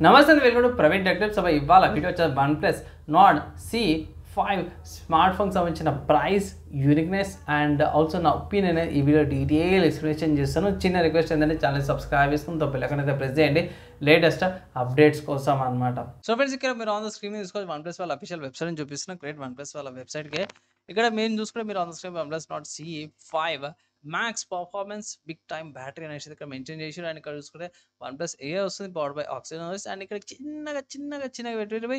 నమస్తే అండి, welcome to Praveen tech tips. ఇవాళ వీడియో వచ్చేసి OnePlus Nord C5 స్మార్ట్ ఫోన్కి సంబంధించిన ప్రైస్, యూనిక్నెస్ అండ్ ఆల్సో నా ఒపీనియన్ ఈ వీడియో డీటెయిల్ ఎక్స్ప్లెనేషన్ చేస్తాను. చిన్న రిక్వెస్ట్ ఏంటంటే ఛానల్ సబ్స్క్రైబ్ చేసుకుని తప్పలేకనైతే ప్రెస్ చేయండి లేటెస్ట్ అప్డేట్స్ కోసం అనమాట. సో ఫ్రెండ్స్, ఇక్కడ మీరు ఆన్ ద స్క్రీన్ తీసుకోవచ్చు OnePlus వాళ్ళ అఫీషియల్ వెబ్సైట్ అని చూపిస్తున్నా. క్రియేట్ OnePlus వాళ్ళ వెబ్సైట్కి ఇక్కడ మేము చూసుకుంటే మీరు on the screen OnePlus Nord C5 max performance big time battery అనేసి ఇక్కడ మెన్షన్ చేసి అండ్ ఇక్కడ చూసుకుంటే OnePlus AI వస్తుంది powered by oxygen OS and ఇక్కడ చిన్నగా పెట్టి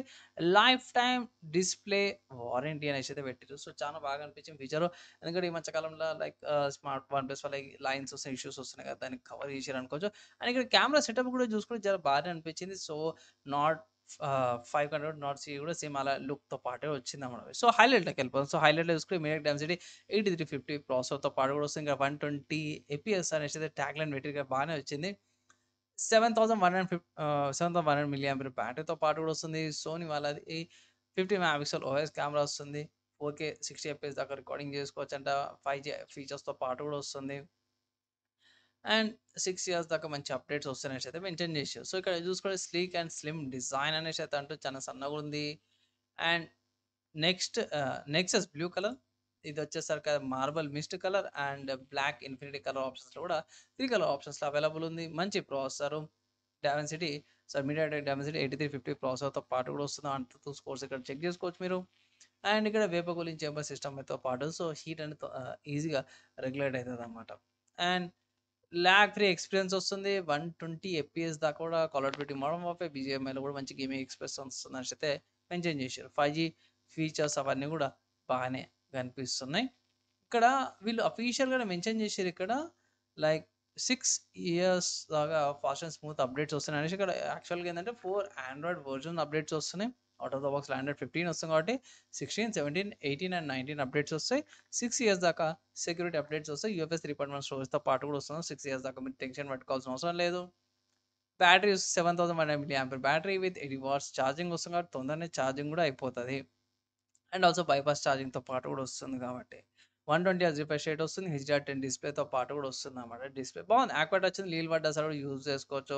లైఫ్ టైమ్ డిస్ప్లే వారంటీ అనేసి అయితే పెట్టారు. సో చాలా బాగా అనిపించింది ఫీచర్. ఎందుకంటే ఈ మధ్యకాలంలో లైక్ స్మార్ట్ OnePlus వాళ్ళ లైన్స్ వస్తున్నాయి, ఇష్యూస్ వస్తున్నాయి కదా, దాన్ని కవర్ చేసారు అనుకోవచ్చు. అండ్ ఇక్కడ కెమెరా సెటప్ కూడా చూసుకుంటే చాలా బాగా అనిపించింది. సో నాట్ 500 నాట్ సి కూడా సేమ్ అలా లుక్తో పాటే వచ్చింది అన్నమాట. సో హైలైట్లోకి వెళ్ళిపోతుంది. సో హైలైట్లో చూసుకుంటే మీడియా డెన్సిటీ 8350 ప్రాసెసర్తో పాటు కూడా వస్తుంది. ఇంకా 120 APS అనేసి అయితే ట్యాగ్ లైన్ పెట్టి బాగానే వచ్చింది. 7100 mAh బ్యాటరీతో పాటు కూడా వస్తుంది. సోనీ వాళ్ళది 50 మెగాపిక్సెల్ ఓఎస్ కెమెరా వస్తుంది. 4K 60 FPS దాకా రికార్డింగ్ చేసుకోవచ్చు అంట. 5G ఫీచర్స్తో పాటు కూడా వస్తుంది. అండ్ 6 ఇయర్స్ దాకా మంచి అప్డేట్స్ వస్తున్నాయి అయితే మెన్షన్ చేశారు. సో ఇక్కడ చూసుకుంటే స్లీక్ అండ్ స్లిమ్ డిజైన్ అనేసి అయితే అంటూ చాలా సన్నగా ఉంది. అండ్ నెక్సస్ బ్లూ కలర్, ఇది వచ్చేసరికి marble mist colour and black infinity colour ఆప్షన్స్లో కూడా 3 కలర్ ఆప్షన్స్లో అవైలబుల్ ఉంది. మంచి ప్రాసెసర్ డెమెన్సిటీ మీడియాటెక్ డెమెన్సిటీ 8350 ప్రాసెసర్తో పాటు కూడా వస్తుంది. అంటూ స్కోర్స్ ఇక్కడ చెక్ చేసుకోవచ్చు మీరు. అండ్ ఇక్కడ వేప కూలింగ్ చేంబర్ సిస్టమ్తో పాటు సో హీట్ అనేది ఈజీగా రెగ్యులేట్ అవుతుంది అన్నమాట. అండ్ ల్యాగ్ ఫ్రీ ఎక్స్పీరియన్స్ వస్తుంది. 120 FPS దాకా కూడా call of duty modern warfare BGMIలో కూడా మంచి గేమింగ్ ఎక్స్పీరియన్స్ వస్తుంది అని అయితే మెన్షన్ చేశారు. 5G ఫీచర్స్ అవన్నీ కూడా బాగానే కనిపిస్తున్నాయి. ఇక్కడ వీళ్ళు అఫీషియల్గా మెన్షన్ చేశారు ఇక్కడ లైక్ 6 ఇయర్స్ దాకా ఫాస్ట్ అండ్ స్మూత్ అప్డేట్స్ వస్తున్నాయి అనేసి. ఇక్కడ యాక్చువల్గా ఏంటంటే 4 ఆండ్రాయిడ్ వర్జన్ అప్డేట్స్ వస్తున్నాయి. Out of the box Android 15 వస్తుంది కాబట్టి 16, 17, 18 అండ్ 19 అప్డేట్స్ వస్తాయి. 6 ఇయర్స్ దాకా సెక్యూరిటీ అప్డేట్స్ వస్తాయి. UFS 3.1 స్టోరేజ్తో పాటు కూడా వస్తుంది. 6 ఇయర్స్ దాకా మీరు టెన్షన్ పెట్టుకోవాల్సిన అవసరం లేదు. Battery 7100 mAh battery with 80 watts charging వస్తుంది కాబట్టి తొందరనే ఛార్జింగ్ కూడా అయిపోతుంది. అండ్ ఆల్సో బైపాస్ ఛార్జింగ్తో పాటు కూడా వస్తుంది కాబట్టి 120 రిఫ్రెష్ రేట్ వస్తుంది. HDR10 డిస్ప్లేతో పాటు కూడా వస్తుంది అన్నమాట. డిస్ప్లే బాగుంది, యాక్వైట్ వచ్చింది. లీల్ పడ్డా సరే కూడా యూజ్ చేసుకోవచ్చు.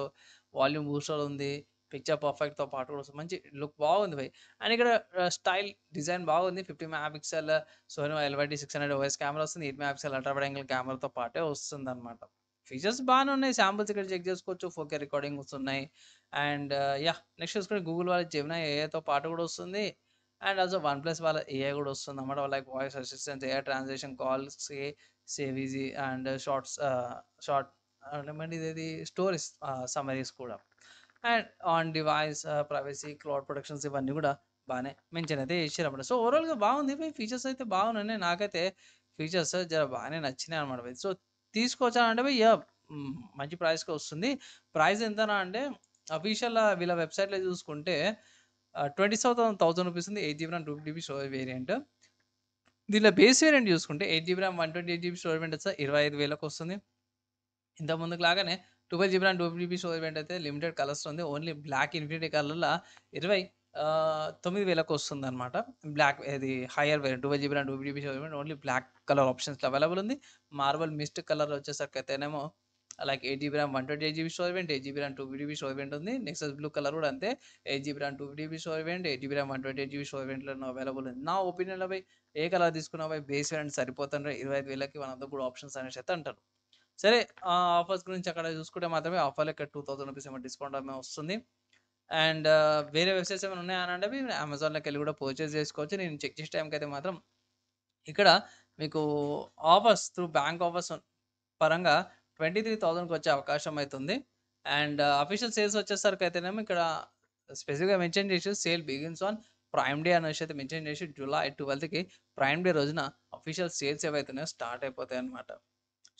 వాల్యూమ్ బూస్టర్ ఉంది. పిక్చర్ పర్ఫెక్ట్తో పాటు కూడా వస్తుంది. మంచి లుక్ బాగుంది భయ్. అండ్ ఇక్కడ స్టైల్ డిజైన్ బాగుంది. 50 megapixel Sony LYD 600 OS camera వస్తుంది. 8 మెగాపిక్సెల్ అల్ట్రా వైడ్ యాంగిల్ కెమెరాతో పాటే వస్తుంది అనమాట. ఫీచర్స్ బాగానే ఉన్నాయి. శాంపుల్స్ ఇక్కడ చెక్ చేసుకోవచ్చు. 4K రికార్డింగ్ వస్తున్నాయి. అండ్ నెక్స్ట్ చూసుకుంటే గూగుల్ వాళ్ళ జెమినీ ఏఐతో పాటు కూడా వస్తుంది. అండ్ ఆల్సో OnePlus వాళ్ళ AI కూడా వస్తుంది అన్నమాట. Like voice assistant, AI translation, calls save easy and short ఇది స్టోరీస్ సమరీస్ కూడా. And on device privacy, cloud protections ఇవన్నీ కూడా బాగానే మెన్షన్ అయితే చేశారన్నమాట. సో ఓవరాల్గా బాగుంది. ఫీచర్స్ అయితే బాగున్నాయి. నాకైతే ఫీచర్స్ జర బాగానే నచ్చినాయి అనమాట. సో తీసుకోవచ్చా అంటే మంచి ప్రైస్కి వస్తుంది. ప్రైస్ ఎంతనా అంటే అఫీషియల్ వీళ్ళ వెబ్సైట్లో చూసుకుంటే 27,000 రూపీస్ ఉంది. 8GB RAM 2GB storage variant. దీనిలో బేస్ వేరియంట్ చూసుకుంటే 8GB RAM 128GB storage variant వస్తే 25,000కి వస్తుంది. ఇంత ముందుకు లాగానే 12GB RAM 2GB storage variant అయితే లిమిటెడ్ కలర్స్ ఉంది. ఓన్లీ బ్లాక్ ఇన్ఫినిటీ కలర్లో 29,000కి వస్తుంది అనమాట. బ్లాక్ ఇది higher variant 12GB RAM 2GB storage variant only black colour ఆప్షన్స్లో అవైలబుల్ ఉంది. మార్బల్ మిస్ట్ కలర్ వచ్చేసరికి అయితేనేమో like 8GB RAM 128GB storage variant, 8GB RAM 2GB storage variant ఉంది. నెక్సస్ బ్లూ కలర్ కూడా అంతే, 8GB RAM 2GB storage variant, 8GB RAM 128GB storage వేరియంట్లో available ఉంది. నా ఒపీనియన్లో ఏ కలర్ తీసుకున్నా బేస్ వేరియంట్ సరిపోతుంటే 25,000కి one of the good options అనేసి అయితే అంటారు. సరే, ఆఫర్స్ గురించి అక్కడ చూసుకుంటే మాత్రమే ఆఫర్లో ఇక్కడ 2,000 రూపీస్ ఏమో డిస్కౌంట్ ఏమో వస్తుంది. అండ్ వేరే వెబ్సైట్స్ ఏమైనా ఉన్నాయని అంటే మీరు అమెజాన్లోకి వెళ్ళి కూడా పర్చేస్ చేసుకోవచ్చు. నేను చెక్ చేసే టైంకి అయితే మాత్రం ఇక్కడ మీకు ఆఫర్స్ త్రూ బ్యాంక్ ఆఫర్స్ పరంగా 23,000కి వచ్చే అవకాశం అవుతుంది. అండ్ అఫీషియల్ సేల్స్ వచ్చేసరికి అయితేనేమో ఇక్కడ స్పెసిఫిక్గా మెన్షన్ చేసి sale begins on prime day అనేసి అయితే మెన్షన్ చేసి July 12కి ప్రైమ్ డే రోజున అఫీషియల్ సేల్స్ ఏవైతున్నాయో స్టార్ట్ అయిపోతాయి అనమాట.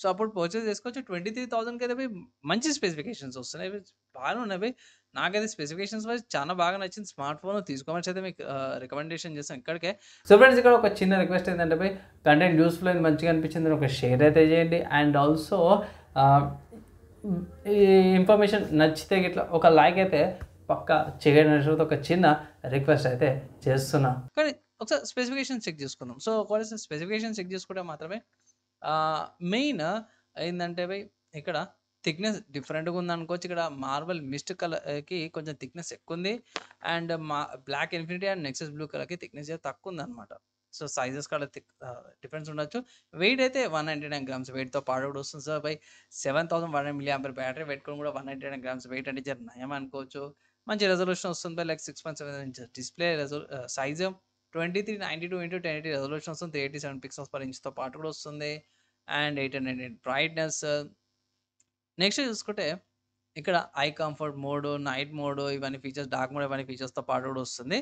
సో అప్పుడు పర్చేస్ చేసుకోవచ్చు. 23,000కి అయితే మంచి స్పెసిఫికేషన్స్ వస్తున్నాయి. బాగానే ఉన్నాయి. నాకైతే స్పెసిఫికేషన్స్ వైజ్ చాలా బాగా నచ్చింది. స్మార్ట్ ఫోన్ తీసుకోమని అయితే మీకు రికమెండేషన్ చేస్తాను ఇక్కడికే. సో ఫ్రెండ్స్, ఇక్కడ ఒక చిన్న రిక్వెస్ట్ ఏంటంటే కంటెంట్ యూస్ఫుల్ అయింది, మంచిగా అనిపించింది ఒక షేర్ అయితే చేయండి. అండ్ ఆల్సో ఈ ఇన్ఫర్మేషన్ నచ్చితే ఇట్లా ఒక లైక్ అయితే పక్కా చేయడం ఒక చిన్న రిక్వెస్ట్ అయితే చేస్తున్నా. కానీ ఒకసారి స్పెసిఫికేషన్ చెక్ చేసుకుందాం. సో ఒకవేళ స్పెసిఫికేషన్ చెక్ చేసుకుంటే మాత్రమే మెయిన్ ఏంటంటే ఇక్కడ థిక్‌నెస్ డిఫరెంట్‌గా ఉందనుకోవచ్చు. ఇక్కడ మార్బల్ మిస్ట్ కలర్‌కి కొంచెం థిక్‌నెస్ ఎక్కువుంది. And black infinity and Nexus blue కలర్‌కి థిక్‌నెస్ తక్కువుందనమాట. సో, సైజెస్ కూడా డిఫరెన్స్ ఉండొచ్చు. వెయిట్ అయితే 199 గ్రామ్స్ వెయిట్‌తో పాటు కూడా వస్తుంది సార్. 7100 మిల్లీ యాంపియర్ బ్యాటరీ పెట్టుకొని కూడా 199 గ్రామ్స్ వెయిట్ అంటే జర నయం అనుకోవచ్చు. మంచి రెజల్యూషన్ వస్తుంది. Like 6.7 inches display size 2392 into 1080 resolution వస్తుంది. 387 పిక్సెల్స్ పర్ ఇంచ్‌తో పాటు కూడా వస్తుంది. And 800 neat brightness. నెక్స్ట్ చూసుకుంటే ఇక్కడ eye comfort mode, night mode ఇవన్నీ ఫీచర్స్, డార్క్ మోడ్ ఇవన్నీ ఫీచర్స్‌తో పాటు కూడా వస్తుంది.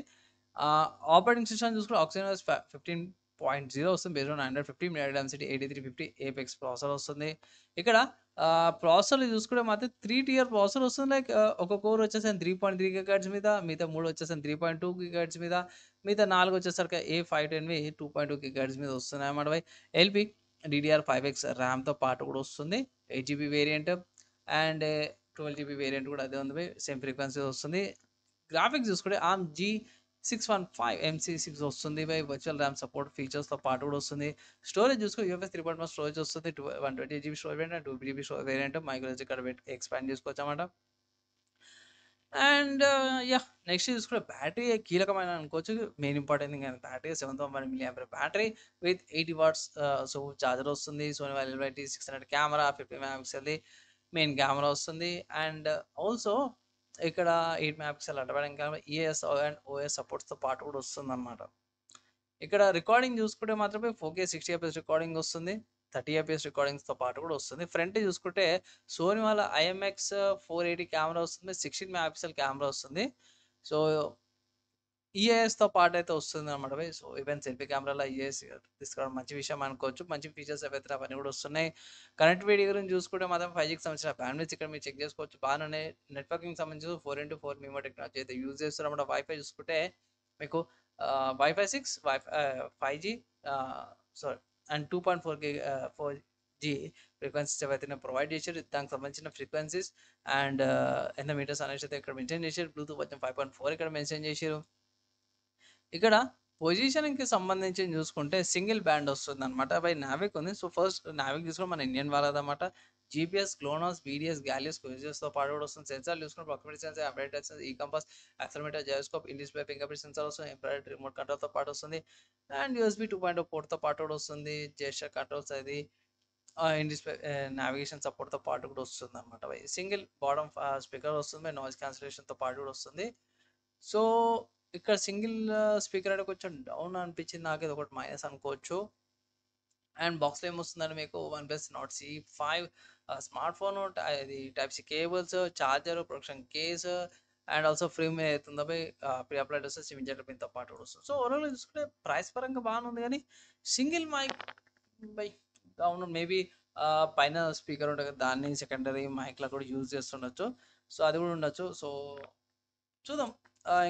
ఆపరేటింగ్ సిస్టమ్ చూసుకుంటే ఆక్సిజన్ 15.0 వస్తుంది. Based on 150 media density 8350 apex processor వస్తుంది. ఇక్కడ ప్రాసెసర్‌లు చూసుకుంటే మాత్రం 3 టియర్ ప్రాసెసర్ వస్తుంది. లైక్ ఒక కోర్ వచ్చేసరికి 3.3 గిగాహెర్ట్జ్ మీద, మిగతా 3 వచ్చేసరికి 3.2 గిగాహెర్ట్జ్ మీద, మిగతా 4 వచ్చేసరికి A510వి 2.2 గిగాహెర్ట్జ్ మీద వస్తున్నాయన్నమాట. ఎల్‌పి DDR5X ర్యామ్‌తో పాటు కూడా వస్తుంది. 8 GB variant and 12 GB variant కూడా అదే ఉంది. సేమ్ ఫ్రీక్వెన్సీ వస్తుంది. గ్రాఫిక్స్ చూసుకుంటే ARM G615 MC6 వస్తుంది. వర్చువల్ ర్యామ్ సపోర్ట్ ఫీచర్స్‌తో పాటు కూడా వస్తుంది. స్టోరేజ్ చూసుకుంటే UFS 3.1 స్టోరేజ్ వస్తుంది. 128 GB storage variant, 2 GB storage variant micro SD card పెట్టి ఎక్స్పాండ్ చేసుకోవచ్చన్నమాట. అండ్ నెక్స్ట్ చూసుకుంటే బ్యాటరీ కీలకమైన అనుకోవచ్చు. Main important thing battery 7000 milli ampere battery with 80 watts so charger వస్తుంది. సోనీ LYT 600 కెమెరా, 50 మెగాపిక్సెల్‌ది మెయిన్ కెమెరా వస్తుంది. And also ఇక్కడ 8 megapixel advance camera, EOS and OS సపోర్ట్స్‌తో పాటు కూడా వస్తుందన్నమాట. ఇక్కడ రికార్డింగ్ చూసుకుంటే మాత్రమే 4K 60 ఎఫ్ఎస్ రికార్డింగ్ వస్తుంది. 30 ఎఫ్ఎస్ రికార్డింగ్స్‌తో పాటు కూడా వస్తుంది. ఫ్రంట్ చూసుకుంటే సోనీ వాళ్ళ IMX 480 కెమెరా వస్తుంది. 16 మెగాపిక్సెల్ కెమెరా వస్తుంది. సో, EOSతో పాటైతే వస్తుందన్నమాట భయ్. సో, ఈవెన్ సెల్ఫీ కెమెరాలో EOS తీసుకోవడం మంచి విషయం అనుకోవచ్చు. మంచి ఫీచర్స్ ఏవైతే అవన్నీ కూడా వస్తున్నాయి. కనెక్టివిటీ గురించి చూసుకుంటే మాత్రం 5Gకి సంబంధించిన బ్యాండ్‌విడ్త్ ఇక్కడ మీరు చెక్ చేసుకోవచ్చు. బాగానే నెట్వర్కింగ్ సంబంధించి 4x4 MIMO టెక్నాలజీ అయితే యూజ్ చేస్తున్నారన్నమాట. వైఫై చూసుకుంటే మీకు wifi 6, 5G sorry and 2.4 4G frequencies ఏవైతే ప్రొవైడ్ చేశారు. దానికి సంబంధించిన ఫ్రీక్వెన్సీస్ అండ్ ఎంత మీటర్స్ అనేసి అయితే ఇక్కడ మెన్షన్ చేశారు. బ్లూటూత్ వర్షన్ 5.4 ఇక్కడ మెన్షన్ చేశారు. ఇక్కడ పొజిషనింగ్‌కి సంబంధించి చూసుకుంటే సింగిల్ బ్యాండ్ వస్తుందన్నమాట. నావిక్ ఉంది. సో, ఫస్ట్ నావిక్ తీసుకుంటే మన ఇండియన్ వాళ్ళదన్నమాట. జీపీఎస్, గ్లోనాస్, BDS, గాలియస్, క్విజిస్‌తో పాటు కూడా వస్తుంది. సెన్సార్ చూసుకుంటే proximity sensor, ambient sensor, compass, accelerometer, gyroscope, in display fingerprint sensor వస్తుంది. ఇన్ఫ్రారెడ్ రిమోట్ కంట్రోల్‌తో పాటు వస్తుంది. అండ్ USB 2.0 పోర్ట్‌తో పాటు కూడా వస్తుంది. జెస్చర్ కంట్రోల్స్ అది ఇన్ డిస్ప్లే నావిగేషన్ సపోర్ట్‌తో పాటు కూడా వస్తుందన్నమాట. సింగిల్ బాటమ్ స్పీకర్ వస్తుంది. నాయిస్ క్యాన్సిలేషన్‌తో పాటు కూడా వస్తుంది. సో, ఇక్కడ సింగిల్ స్పీకర్ అంటే కొంచెం డౌన్ అనిపించింది నాకు. ఇది ఒకటి మైనస్ అనుకోవచ్చు. అండ్ బాక్స్‌లో ఏమొస్తుందంటే మీకు OnePlus Nord C5 smartphone ఇది type C cables, charger, protection case and also frame ఏదైతుందో ప్రీ అప్లైడ్ వస్తుంది. సిమ్ ఇంజెక్టర్ పిన్‌తో పాటు కూడా వస్తుంది. సో, ఓవరాల్‌గా చూసుకుంటే ప్రైస్ పరంగా బాగానే ఉంది కానీ సింగిల్ మైక్ బై అవును మేబీ పైన స్పీకర్ ఉంటది కదా! దాన్ని సెకండరీ మైక్‌లా కూడా యూజ్ చేస్తుండొచ్చు. సో, అది కూడా ఉండొచ్చు. సో, చూద్దాం.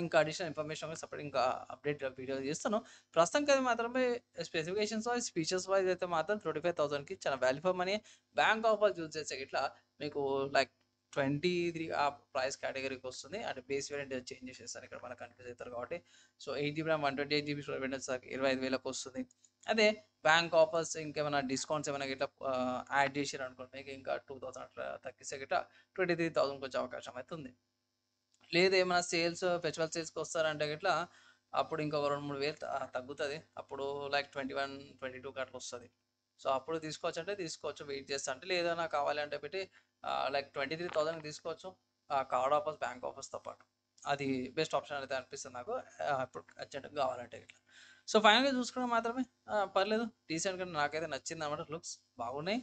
ఇంకా అడిషనల్ ఇన్ఫర్మేషన్ సెపరేట్ ఇంకా అప్డేట్ వీడియో చేస్తాను. ప్రస్తుతానికి అది మాత్రమే స్పెసిఫికేషన్స్ వైస్, ఫీచర్స్ వైస్ అయితే మాత్రం 25,000కి చాలా value for money. Bank offer use చేస్తే ఇట్లా మీకు లైక్ 23 ఆ ప్రైస్ కేటగిరీకి వస్తుంది. అంటే బేస్ వేరియంట్ చేంజ్ చేసేస్తారు ఇక్కడ మనకు కన్ఫ్యూజ్ అవుతారు కాబట్టి. So, 8 GB RAM 128 GB storage variant 25,000కి వస్తుంది. అదే బ్యాంక్ ఆఫర్స్ ఇంకేమైనా డిస్కౌంట్స్ ఏమైనా గిట్లా యాడ్ చేసిరనుకోండి మీకు ఇంకా 2,000 అట్లా తగ్గిస్తే గిట్లా 23,000కి వచ్చే అవకాశం అయితే ఉంది. లేదు ఏమైనా సేల్స్ ఫెస్టివల్ సేల్స్‌కి వస్తారంటే గిట్లా అప్పుడు ఇంకొక 2, 3 వేలు తగ్గుతది. అప్పుడు లైక్ 21, 22కి అట్లా వస్తది. సో, అప్పుడు తీసుకోవచ్చంటే తీసుకోవచ్చు. వెయిట్ చేస్తా అంటే లేదా నాకు కావాలి అంటే పెట్టి లైక్ 23,000కి తీసుకోవచ్చు. కార్డ్ ఆఫర్స్, బ్యాంక్ ఆఫర్స్‌తో పాటు. అది బెస్ట్ ఆప్షన్ అయితే అనిపిస్తుంది నాకు. ఇప్పుడు అర్జెంట్‌గా కావాలంటే గిట్లా. సో, ఫైనల్‌గా చూసుకుంటే మాత్రమే పర్లేదు డీసెంట్‌గా నాకైతే నచ్చిందన్నమాట. లుక్స్ బాగున్నాయి.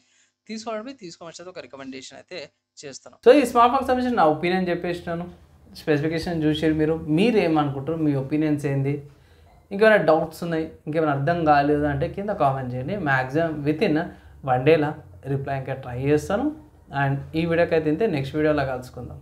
తీసుకోమనేది ఒక రికమెండేషన్ అయితే చేస్తున్నాను. సో, ఈ స్మార్ట్ ఫోన్‌కి సంబంధించిన నా ఒపీనియన్ చెప్పేసినాను. స్పెసిఫికేషన్ చూసారు మీరు. మీరేమనుకుంటారు? మీ ఒపీనియన్స్ ఏంది? ఇంకేమైనా డౌట్స్ ఉన్నాయి, ఇంకేమైనా అర్థం కాలేదు అంటే కింద కామెంట్ చేయండి. మ్యాక్సిమం వితిన్ 1 డేలో రిప్లై ఇంకా ట్రై చేస్తాను. అండ్ ఈ వీడియోకి అయితే ఇంతే. నెక్స్ట్ వీడియోలో కలుసుకుందాం.